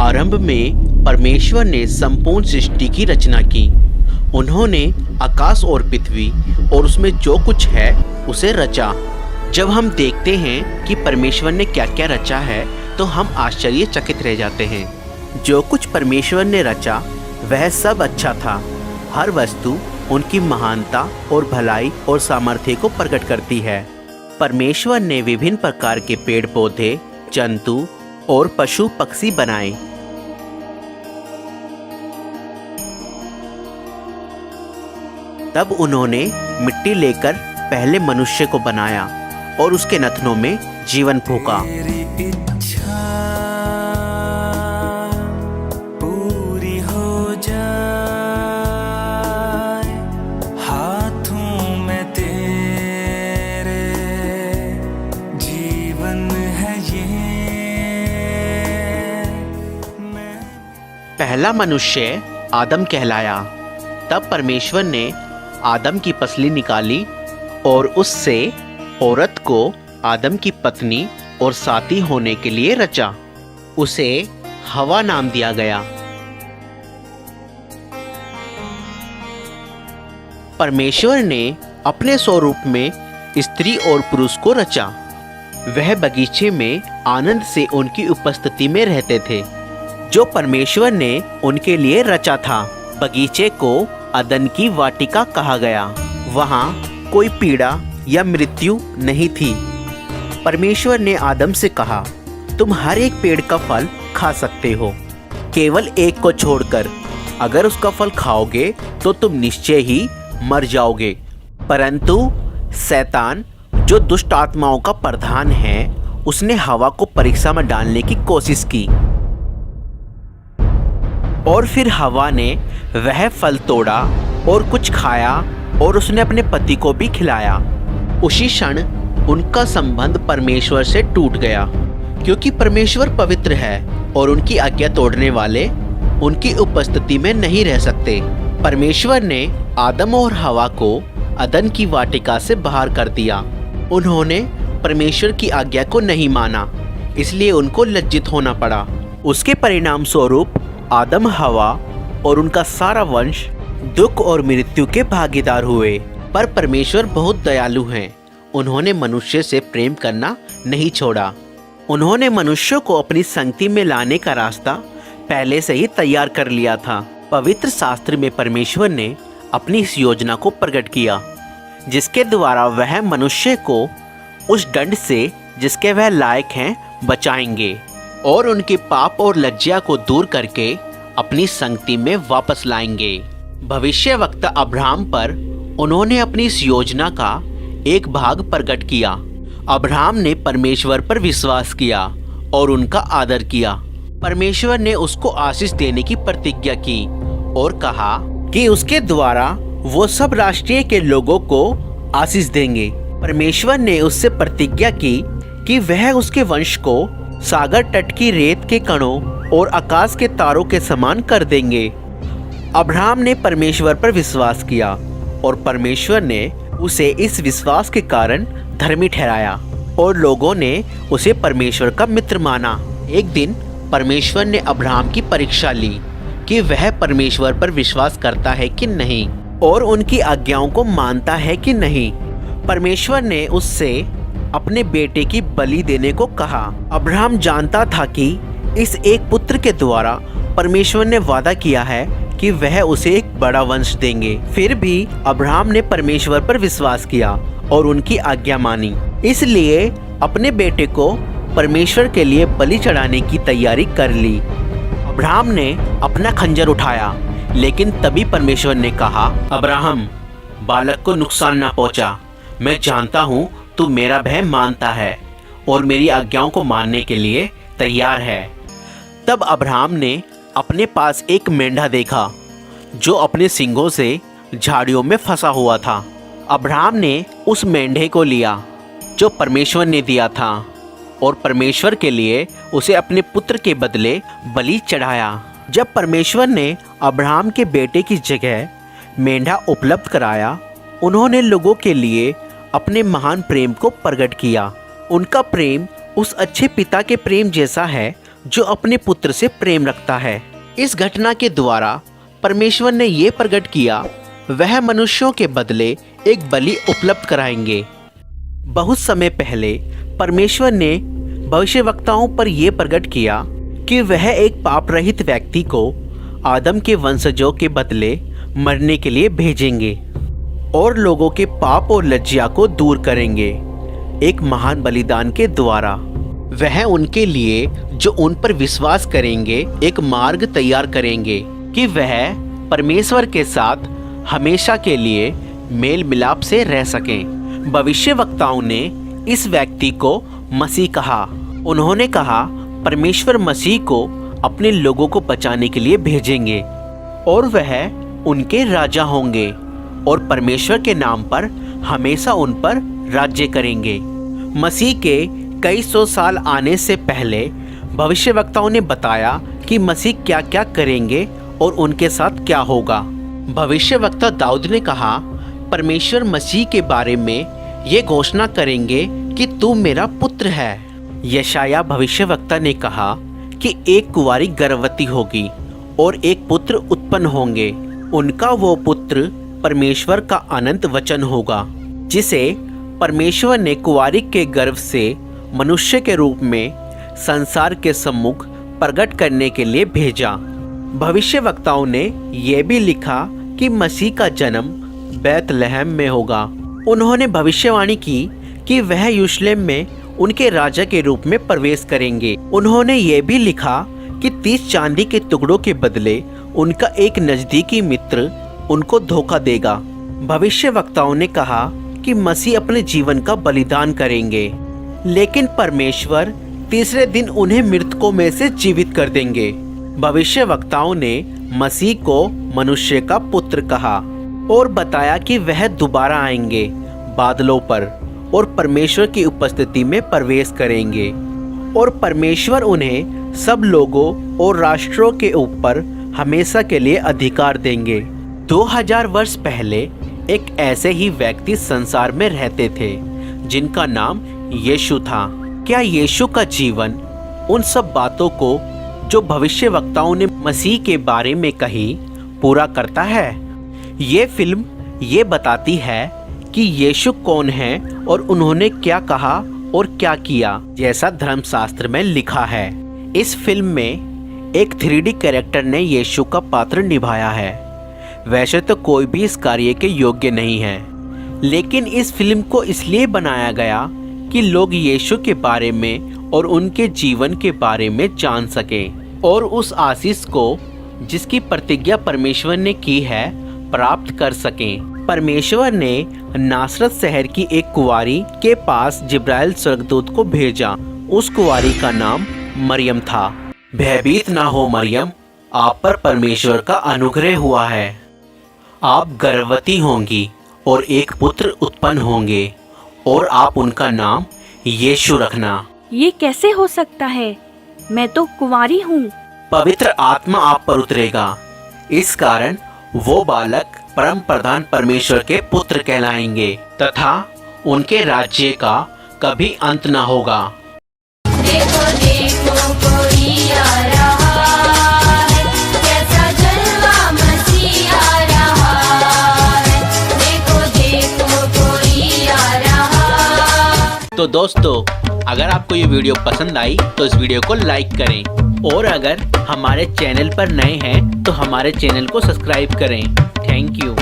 आरंभ में परमेश्वर ने संपूर्ण सृष्टि की रचना की। उन्होंने आकाश और पृथ्वी और उसमें जो कुछ है उसे रचा। जब हम देखते हैं कि परमेश्वर ने क्या क्या रचा है तो हम आश्चर्यचकित रह जाते हैं। जो कुछ परमेश्वर ने रचा वह सब अच्छा था। हर वस्तु उनकी महानता और भलाई और सामर्थ्य को प्रकट करती है। परमेश्वर ने विभिन्न प्रकार के पेड़ पौधे, जंतु और पशु पक्षी बनाए। तब उन्होंने मिट्टी लेकर पहले मनुष्य को बनाया और उसके नथनों में जीवन फूंका। पूरी हो जाए, हाथों में तेरे जीवन है ये। पहला मनुष्य आदम कहलाया। तब परमेश्वर ने आदम की पसली निकाली और उससे औरत को आदम की पत्नी और साथी होने के लिए रचा। उसे हवा नाम दिया गया। परमेश्वर ने अपने स्वरूप में स्त्री और पुरुष को रचा। वह बगीचे में आनंद से उनकी उपस्थिति में रहते थे जो परमेश्वर ने उनके लिए रचा था। बगीचे को अदन की वाटिका कहा गया। वहाँ कोई पीड़ा या मृत्यु नहीं थी। परमेश्वर ने आदम से कहा, तुम हर एक पेड़ का फल खा सकते हो, केवल एक को छोड़कर। अगर उसका फल खाओगे तो तुम निश्चय ही मर जाओगे। परंतु शैतान, जो दुष्ट आत्माओं का प्रधान है, उसने हवा को परीक्षा में डालने की कोशिश की और फिर हवा ने वह फल तोड़ा और कुछ खाया और उसने अपने पति को भी खिलाया। उसी क्षण उनका संबंध परमेश्वर से टूट गया, क्योंकि परमेश्वर पवित्र है और उनकी आज्ञा तोड़ने वाले उनकी उपस्थिति में नहीं रह सकते। परमेश्वर ने आदम और हवा को अदन की वाटिका से बाहर कर दिया। उन्होंने परमेश्वर की आज्ञा को नहीं माना, इसलिए उनको लज्जित होना पड़ा। उसके परिणाम स्वरूप आदम, हवा और उनका सारा वंश दुख और मृत्यु के भागीदार हुए। पर परमेश्वर बहुत दयालु हैं। उन्होंने मनुष्य से प्रेम करना नहीं छोड़ा। उन्होंने मनुष्य को अपनी संगति में लाने का रास्ता पहले से ही तैयार कर लिया था। पवित्र शास्त्र में परमेश्वर ने अपनी इस योजना को प्रकट किया, जिसके द्वारा वह मनुष्य को उस दंड से जिसके वह लायक हैं बचाएंगे और उनके पाप और लज्जा को दूर करके अपनी संगति में वापस लाएंगे। भविष्यवक्ता अब्राहम पर उन्होंने अपनी इस योजना का एक भाग प्रकट किया। अब्राहम ने परमेश्वर पर विश्वास किया और उनका आदर किया। परमेश्वर ने उसको आशीष देने की प्रतिज्ञा की और कहा कि उसके द्वारा वो सब राष्ट्रीय के लोगों को आशीष देंगे। परमेश्वर ने उससे प्रतिज्ञा की कि वह उसके वंश को सागर तट की रेत के कणों और आकाश के तारों के समान कर देंगे। अब्राहम ने परमेश्वर पर विश्वास किया और परमेश्वर ने उसे इस विश्वास के कारण धर्मी ठहराया और लोगों ने उसे परमेश्वर का मित्र माना। एक दिन परमेश्वर ने अब्राहम की परीक्षा ली कि वह परमेश्वर पर विश्वास करता है कि नहीं और उनकी आज्ञाओं को मानता है कि नहीं। परमेश्वर ने उससे अपने बेटे की बलि देने को कहा। अब्राहम जानता था कि इस एक पुत्र के द्वारा परमेश्वर ने वादा किया है कि वह उसे एक बड़ा वंश देंगे। फिर भी अब्राहम ने परमेश्वर पर विश्वास किया और उनकी आज्ञा मानी, इसलिए अपने बेटे को परमेश्वर के लिए बलि चढ़ाने की तैयारी कर ली। अब्राहम ने अपना खंजर उठाया, लेकिन तभी परमेश्वर ने कहा, अब्राहम, बालक को नुकसान ना पहुंचा। मैं जानता हूँ तू मेरा भय मानता है और मेरी आज्ञाओं को मानने के लिए तैयार है। तब अब्राहम ने अपने पास एक मेंढा देखा जो अपने सींगों से झाड़ियों में फंसा हुआ था। अब्राहम ने उस मेंढे को लिया जो परमेश्वर ने दिया था और परमेश्वर के लिए उसे अपने पुत्र के बदले बलि चढ़ाया। जब परमेश्वर ने अब्राहम के बेटे की जगह मेंढा उपलब्ध कराया, उन्होंने लोगों के लिए अपने महान प्रेम को प्रकट किया। उनका प्रेम उस अच्छे पिता के प्रेम जैसा है जो अपने पुत्र से प्रेम रखता है। इस घटना के द्वारा परमेश्वर ने ये प्रकट किया वह मनुष्यों के बदले एक बलि उपलब्ध कराएंगे। बहुत समय पहले परमेश्वर ने भविष्यवक्ताओं पर यह प्रकट किया कि वह एक पाप रहित व्यक्ति को आदम के वंशजों के बदले मरने के लिए भेजेंगे और लोगों के पाप और लज्जा को दूर करेंगे एक महान बलिदान के द्वारा। वह उनके लिए जो उन पर विश्वास करेंगे एक मार्ग तैयार करेंगे कि वह परमेश्वर के साथ हमेशा के लिए मेल मिलाप से रह सकें। भविष्यवक्ताओं ने इस व्यक्ति को मसीह कहा। उन्होंने कहा परमेश्वर मसीह को अपने लोगों को बचाने के लिए भेजेंगे और वह उनके राजा होंगे और परमेश्वर के नाम पर हमेशा उन पर राज्य करेंगे। मसीह के कई सौ साल आने से पहले भविष्यवक्ताओं ने बताया कि मसीह क्या क्या करेंगे और उनके साथ क्या होगा। भविष्यवक्ता दाऊद ने कहा परमेश्वर मसीह के बारे में ये घोषणा करेंगे कि तू मेरा पुत्र है। यशाया भविष्यवक्ता ने कहा कि एक कुंवारी गर्भवती होगी और एक पुत्र उत्पन्न होंगे। उनका वो पुत्र परमेश्वर का अनंत वचन होगा जिसे परमेश्वर ने कुंवारी के गर्भ से मनुष्य के रूप में संसार के सम्मुख प्रकट करने के लिए भेजा। भविष्यवक्ताओं ने यह भी लिखा कि मसीह का जन्म बैतलहम में होगा। उन्होंने भविष्यवाणी की कि वह यरूशलेम में उनके राजा के रूप में प्रवेश करेंगे। उन्होंने ये भी लिखा कि 30 चांदी के टुकड़ों के बदले उनका एक नज़दीकी मित्र उनको धोखा देगा। भविष्यवक्ताओं ने कहा कि मसीह अपने जीवन का बलिदान करेंगे, लेकिन परमेश्वर तीसरे दिन उन्हें मृतकों में से जीवित कर देंगे। भविष्यवक्ताओं ने मसीह को मनुष्य का पुत्र कहा और बताया कि वह दोबारा आएंगे बादलों पर और परमेश्वर की उपस्थिति में प्रवेश करेंगे और परमेश्वर उन्हें सब लोगों और राष्ट्रों के ऊपर हमेशा के लिए अधिकार देंगे। 2000 वर्ष पहले एक ऐसे ही व्यक्ति संसार में रहते थे जिनका नाम यीशु था। क्या यीशु का जीवन उन सब बातों को जो भविष्यवक्ताओं ने मसीह के बारे में कही पूरा करता है? ये फिल्म ये बताती है कि यीशु कौन है और उन्होंने क्या कहा और क्या किया, जैसा धर्मशास्त्र में लिखा है। इस फिल्म में एक 3D कैरेक्टर ने यीशु का पात्र निभाया है। वैसे तो कोई भी इस कार्य के योग्य नहीं है, लेकिन इस फिल्म को इसलिए बनाया गया कि लोग यीशु के बारे में और उनके जीवन के बारे में जान सकें और उस आशीष को जिसकी प्रतिज्ञा परमेश्वर ने की है प्राप्त कर सकें। परमेश्वर ने नासरत शहर की एक कुंवारी के पास जिब्राइल स्वर्गदूत को भेजा। उस कुंवारी का नाम मरियम था। भयभीत ना हो मरियम, आप पर परमेश्वर का अनुग्रह हुआ है। आप गर्भवती होंगी और एक पुत्र उत्पन्न होंगे और आप उनका नाम यीशु रखना। ये कैसे हो सकता है? मैं तो कुंवारी हूँ। पवित्र आत्मा आप पर उतरेगा, इस कारण वो बालक परम प्रधान परमेश्वर के पुत्र कहलाएंगे तथा उनके राज्य का कभी अंत न होगा। देखो देखो कोई आ रहा है, कैसा जलवा मसीह आ रहा है। देखो देखो कोई आ रहा। तो दोस्तों, अगर आपको ये वीडियो पसंद आई तो इस वीडियो को लाइक करें और अगर हमारे चैनल पर नए हैं तो हमारे चैनल को सब्सक्राइब करें। Thank you.